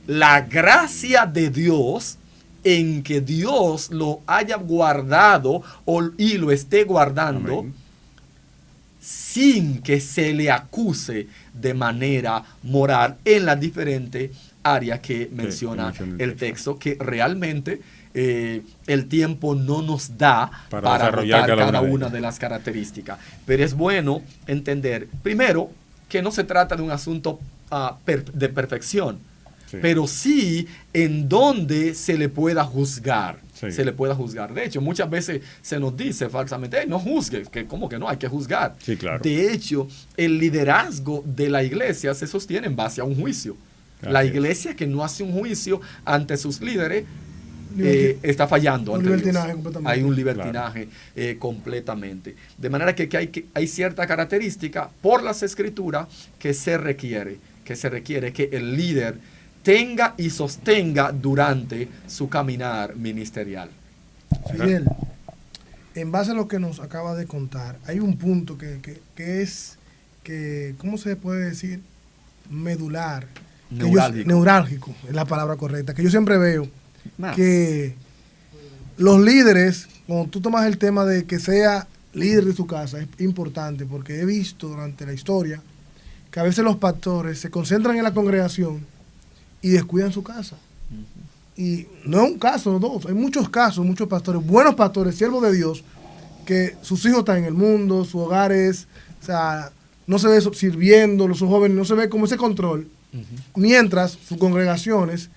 la gracia de Dios en que Dios lo haya guardado y lo esté guardando. Amén. Sin que se le acuse de manera moral en las diferentes áreas que menciona el texto, que realmente el tiempo no nos da para anotar cada una de las características. Pero es bueno entender, primero, que no se trata de un asunto de perfección, pero sí en donde se le pueda juzgar. Se le pueda juzgar. De hecho, muchas veces se nos dice falsamente, no juzgues, que ¿cómo que no? Hay que juzgar. Sí, claro. De hecho, el liderazgo de la iglesia se sostiene en base a un juicio. La iglesia que no hace un juicio ante sus líderes está fallando. Hay un libertinaje completamente. De manera que hay cierta característica por las escrituras que se requiere que el líder tenga y sostenga durante su caminar ministerial. Fidel, en base a lo que nos acaba de contar, hay un punto que es, ¿cómo se puede decir? Medular. Neurálgico es la palabra correcta. Que yo siempre veo que los líderes, cuando tú tomas el tema de que sea líder de su casa, es importante, porque he visto durante la historia que a veces los pastores se concentran en la congregación y descuidan su casa. Y no es un caso, no dos. Hay muchos casos, muchos pastores, buenos pastores, siervos de Dios, que sus hijos están en el mundo, su hogar es, o sea, no se ve sirviendo, los jóvenes, no se ve como ese control, mientras sus congregaciones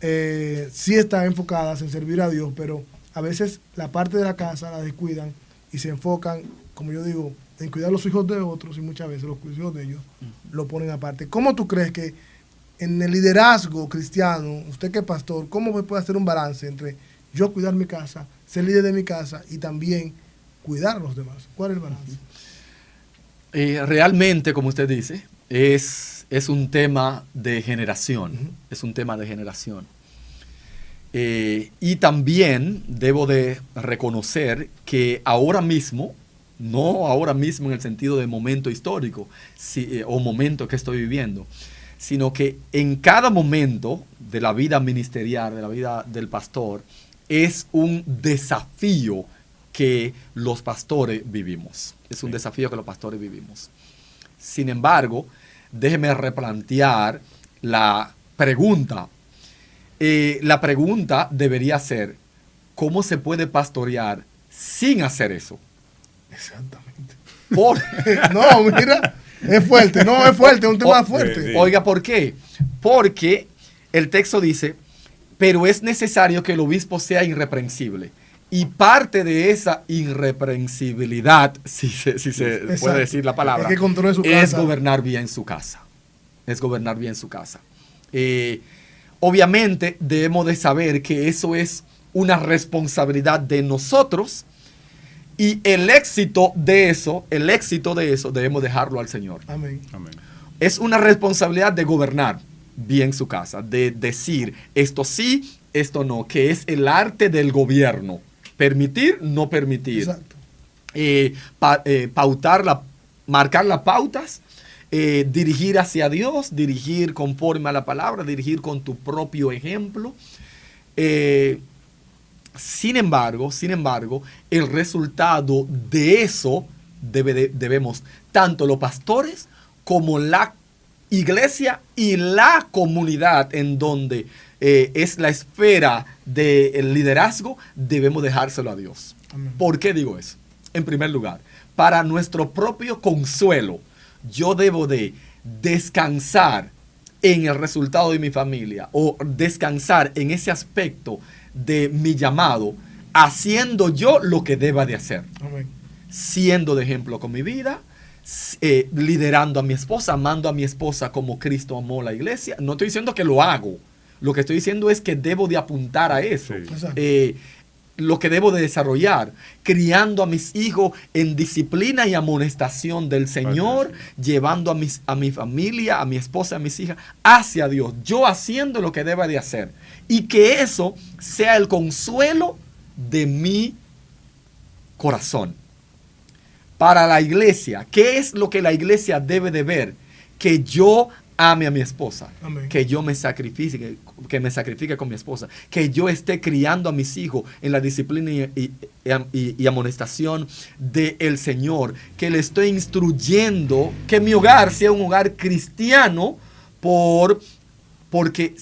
sí están enfocadas en servir a Dios, pero a veces la parte de la casa la descuidan y se enfocan, como yo digo, en cuidar a los hijos de otros, y muchas veces los hijos de ellos lo ponen aparte. ¿Cómo tú crees que en el liderazgo cristiano, usted que es pastor, cómo puede hacer un balance entre yo cuidar mi casa, ser líder de mi casa y también cuidar a los demás? ¿Cuál es el balance? Realmente, como usted dice, es un tema de generación. Es un tema de generación. Y también debo de reconocer que ahora mismo, no ahora mismo en el sentido de momento histórico o momento que estoy viviendo, sino que en cada momento de la vida ministerial, de la vida del pastor, es un desafío que los pastores vivimos. Es un desafío que los pastores vivimos. Sin embargo, déjeme replantear la pregunta. La pregunta debería ser, ¿cómo se puede pastorear sin hacer eso? Exactamente. No, mira, es fuerte, es un tema fuerte. Oiga, ¿por qué? Porque el texto dice, pero es necesario que el obispo sea irreprensible. Y parte de esa irreprensibilidad, si se puede decir la palabra, es gobernar bien su casa. Es gobernar bien su casa. Obviamente debemos de saber que eso es una responsabilidad de nosotros, y el éxito de eso debemos dejarlo al Señor. Amén. Es una responsabilidad de gobernar bien su casa, de decir esto sí, esto no, que es el arte del gobierno. Permitir, no permitir. Exacto. Marcar las pautas, dirigir hacia Dios, dirigir conforme a la palabra, dirigir con tu propio ejemplo. Sin embargo, el resultado de eso debemos, tanto los pastores como la iglesia y la comunidad en donde es la esfera del liderazgo, debemos dejárselo a Dios. Amén. ¿Por qué digo eso? En primer lugar, para nuestro propio consuelo, yo debo de descansar en el resultado de mi familia, o descansar en ese aspecto de mi llamado, haciendo yo lo que deba de hacer. Amén. Siendo de ejemplo con mi vida, liderando a mi esposa, amando a mi esposa como Cristo amó la iglesia. No estoy diciendo que lo hago. Lo que estoy diciendo es que debo de apuntar a eso. Sí. Lo que debo de desarrollar, criando a mis hijos en disciplina y amonestación del Señor, llevando a mi familia, a mi esposa, a mis hijas, hacia Dios. Yo haciendo lo que deba de hacer. Y que eso sea el consuelo de mi corazón. Para la iglesia, ¿qué es lo que la iglesia debe de ver? Que yo ame a mi esposa, Amén. que yo me sacrifique, que me sacrifique con mi esposa, que yo esté criando a mis hijos en la disciplina y amonestación del Señor, que le estoy instruyendo, que mi hogar sea un hogar cristiano porque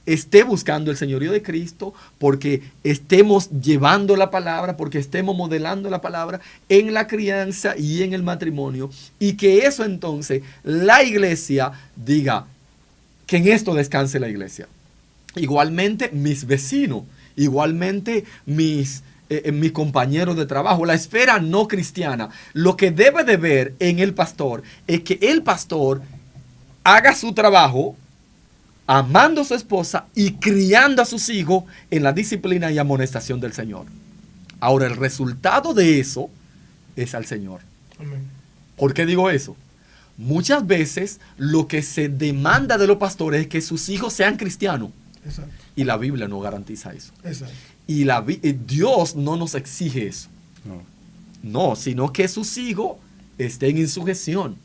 esté buscando el señorío de Cristo, porque estemos llevando la palabra, porque estemos modelando la palabra en la crianza y en el matrimonio, y que eso entonces la iglesia diga que en esto descanse la iglesia. Igualmente mis vecinos, igualmente mis compañeros de trabajo, la esfera no cristiana, lo que debe de ver en el pastor es que el pastor haga su trabajo amando a su esposa y criando a sus hijos en la disciplina y amonestación del Señor. Ahora, el resultado de eso es al Señor. Amén. ¿Por qué digo eso? Muchas veces lo que se demanda de los pastores es que sus hijos sean cristianos. Exacto. Y la Biblia no garantiza eso. Exacto. Y Dios no nos exige eso. No, sino que sus hijos estén en sujeción.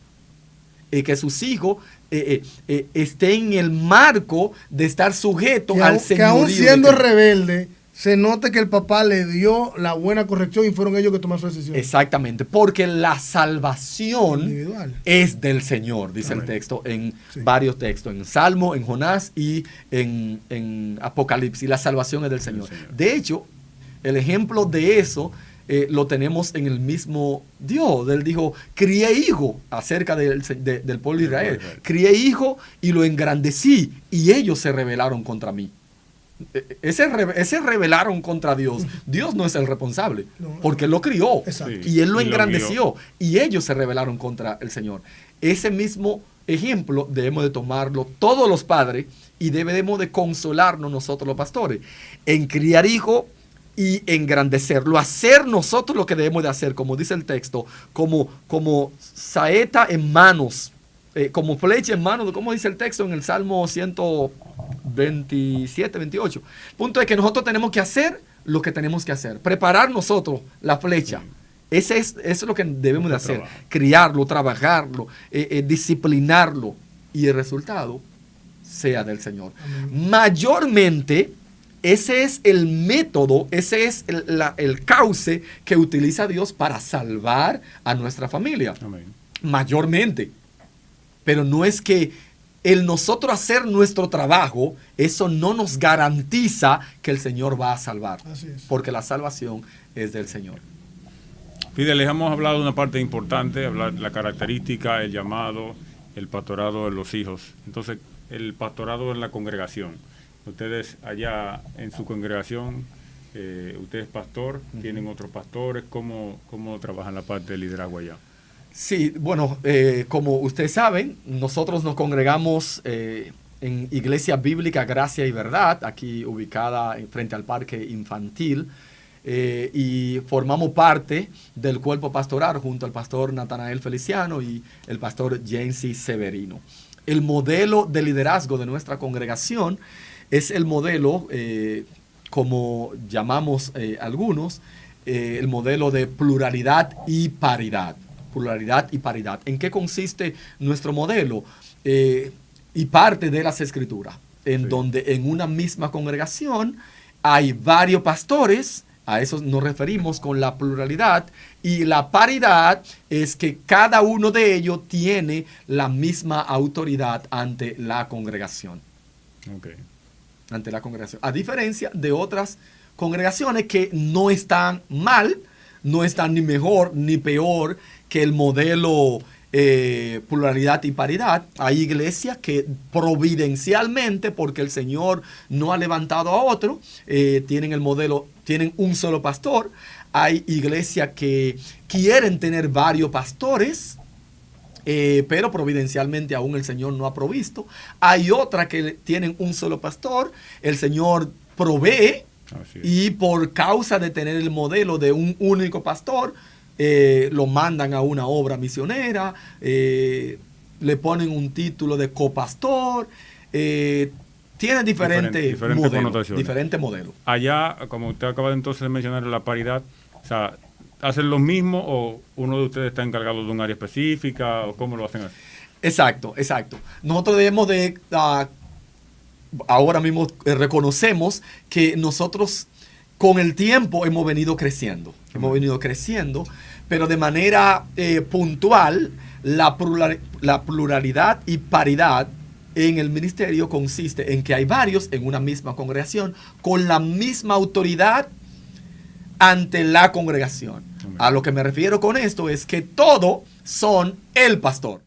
Que sus hijos estén en el marco de estar sujetos al señorío. Que aún siendo rebelde, se note que el papá le dio la buena corrección y fueron ellos que tomaron su decisión. Exactamente, porque la salvación individual es del Señor, dice el texto en varios textos, en Salmo, en Jonás y en Apocalipsis. La salvación es del Señor. De hecho, el ejemplo de eso lo tenemos en el mismo Dios. Él dijo, crié hijo acerca del pueblo de Israel. Crié hijo y lo engrandecí y ellos se rebelaron contra mí. Ese rebelaron contra Dios. Dios no es el responsable, porque él lo crió. Y él lo engrandeció y ellos se rebelaron contra el Señor. Ese mismo ejemplo debemos de tomarlo todos los padres y debemos de consolarnos nosotros los pastores en criar hijo y engrandecerlo, hacer nosotros lo que debemos de hacer, como dice el texto, como saeta en manos, como flecha en manos, como dice el texto en el Salmo 127, 28. El punto es que nosotros tenemos que hacer lo que tenemos que hacer, preparar nosotros la flecha. Eso es lo que debemos de hacer, criarlo, trabajarlo, disciplinarlo, y el resultado sea del Señor. Amén. Mayormente, ese es el método, ese es el cauce que utiliza Dios para salvar a nuestra familia. Amén. Mayormente. Pero no es que el nosotros hacer nuestro trabajo, eso no nos garantiza que el Señor va a salvar. Así es. Porque la salvación es del Señor. Fidel, les hemos hablado de una parte importante, hablar de la característica, el llamado, el pastorado de los hijos. Entonces, el pastorado en la congregación. Ustedes allá en su congregación, usted es pastor, tienen otros pastores, ¿cómo trabajan la parte de liderazgo allá? Sí, bueno, como ustedes saben, nosotros nos congregamos en Iglesia Bíblica Gracia y Verdad, aquí ubicada frente al Parque Infantil, y formamos parte del cuerpo pastoral junto al pastor Natanael Feliciano y el pastor Jensi Severino. El modelo de liderazgo de nuestra congregación es el modelo, como llamamos algunos, el modelo de pluralidad y paridad. Pluralidad y paridad. ¿En qué consiste nuestro modelo? Y parte de las Escrituras, en donde en una misma congregación hay varios pastores. A eso nos referimos con la pluralidad, y la paridad es que cada uno de ellos tiene la misma autoridad ante la congregación. Ante la congregación. A diferencia de otras congregaciones que no están mal, no están ni mejor ni peor que el modelo pluralidad y paridad. Hay iglesias que providencialmente, porque el Señor no ha levantado a otro, tienen el modelo, tienen un solo pastor. Hay iglesias que quieren tener varios pastores, pero providencialmente aún el Señor no ha provisto. Hay otras que tienen un solo pastor, el Señor provee, y por causa de tener el modelo de un único pastor, lo mandan a una obra misionera, le ponen un título de copastor, tiene diferentes modelos. Allá, como usted acaba de entonces mencionar la paridad, o sea, ¿hacen lo mismo o uno de ustedes está encargado de un área específica o cómo lo hacen así? Exacto, exacto. Nosotros debemos de, ahora mismo reconocemos que nosotros con el tiempo hemos venido creciendo. Hemos venido creciendo, pero de manera puntual, la pluralidad y paridad en el ministerio consiste en que hay varios en una misma congregación con la misma autoridad ante la congregación. A lo que me refiero con esto es que todos son el pastor.